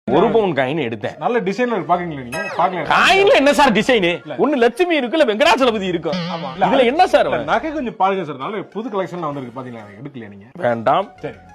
ஒரு பவுன் காயின் எடுத்தேன். நல்ல டிசைன்ல பாக்கீங்களா நீங்க? பாக்கல. காயின்ல என்ன சார் டிசைன்? ஒன்னு லட்சுமி இருக்கு, இல்ல வெங்கடாச்சலபதி இருக்கும். இதுல என்ன சார்? நகை கொஞ்சம் பாருங்க சார். நல்ல புது கலெக்ஷன்ல வந்திருக்கு பாத்தீங்களா? எடுக்கல நீங்க? வேண்டாம்.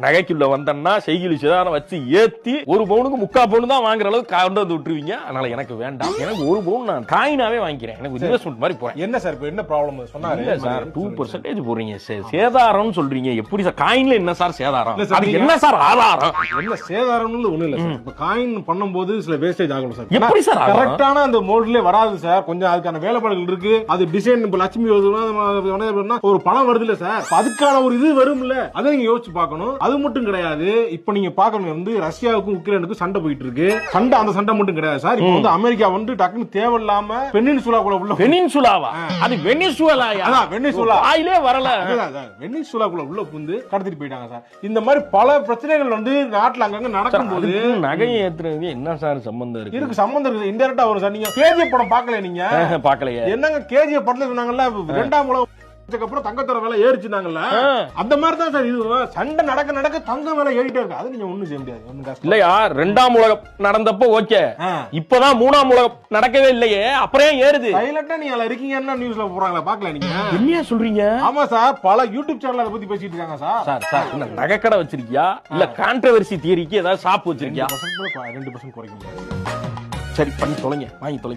நகைக்குள்ள வந்தன்னா செய்கிலி சேதாரம் வச்சு ஏத்தி ஒரு பவுனுக்கு 3/4 பவுன் தான் வாங்குற அளவுக்கு கொண்டு வந்து விட்டுருவீங்க. அதனால எனக்கு வேண்டாம். எனக்கு ஒரு பவுன் நான் காயினாவே வாங்கிக்கிறேன். எனக்கு இன்வெஸ்ட்மெண்ட் மாதிரி போறேன். என்ன சார் இப்ப என்ன ப்ராப்ளம் சொன்னாரு? இல்ல சார் 2% போறீங்க. சேதாரம்னு சொல்றீங்க. எப்படி சார் காயின்ல என்ன சார் சேதாரம்? அது என்ன சார் ஆதாரம்? என்ன சேதாரம்னு ஒண்ணு இல்ல சார். இப்ப காயின் பண்ணும்போது சில வேஸ்டேஜ் ஆகும் சார். எப்படி சார் கரெக்டான அந்த மோட்லயே வராது சார். கொஞ்சம் அதுக்கான வேலைப்பாடுகள் இருக்கு. அது டிசைன் இப்ப லட்சுமி வருதுன்னா ஒரு பணம் வருது இல்ல சார். அதுக்கான ஒரு இது வரும்ல. அதை நீங்க யோசிச்சு பார்க்கணும். அது மட்டும் கிடையாது. இப்ப நீங்க பார்க்கணும் வந்து ரஷ்யாவுக்கும் உக்ரைனுக்கும் சண்டை போயிட்டு இருக்கு. அந்த சண்டை மட்டும் கிடையாது சார். இப்ப வந்து அமெரிக்கா வந்து டக்குன்னு தேவையில்லாம பெனின்சுலாக்குள்ள உள்ள பெனின்சுலாவா? அது வெனிசுலாயா? அதான் வெனிசுலா. ஆயிலே வரல. வெனிசுலாக்குள்ள உள்ள புந்து கடத்திட்டு போயிட்டாங்க சார். இந்த மாதிரி பல பிரச்சனைகள் வந்து நாட்டுல அங்கங்க நடக்கும்போது நகையை ஏத்துறது என்ன சார் சம்பந்தம் இருக்கு? இருக்கு சம்பந்தம் இருக்கு. இன்டைரக்டா வரும் சார். நீங்க கேஜிஎஃப் படம் பார்க்கல? நீங்க பார்க்கலையே. என்னங்க கேஜிஎஃப் படத்துல சொன்னாங்கல்ல 2ஆம் உலக அப்புறம் தங்கத்தோட விலை ஏறிச்சுனாங்கல்ல, அந்த மாதிரி தான் சார் இது. சண்டை நடக்க தங்க விலை ஏறிட்டே இருக்கு. அது நீங்க ஒண்ணும் செய்ய முடியாது. இல்லையா 2ஆம் உலகம் நடந்தப்போ ஓகே. இப்பதான் 3ஆம் உலகம் நடக்கவே இல்லையே, அப்புறம் ஏறுது. சைலண்டா நீங்க இருக்கீங்கன்னா நியூஸ்ல போறாங்களா? பாக்கல நீங்க? என்ன சொல்றீங்க? ஆமா சார், பல யூடியூப் சேனல் அதை பத்தி பேசிட்டு இருக்காங்க சார். சார் என்ன நகைக்கடை வச்சிருக்கியா இல்ல கான்ட்ரோவர்சி தியரிக்கு ஏதாவது ஷாப் வச்சிருக்கியா? 2% குறைக்க முடியாது. சரி பண்ணி தொலைங்க, வாங்கி தொலைங்க.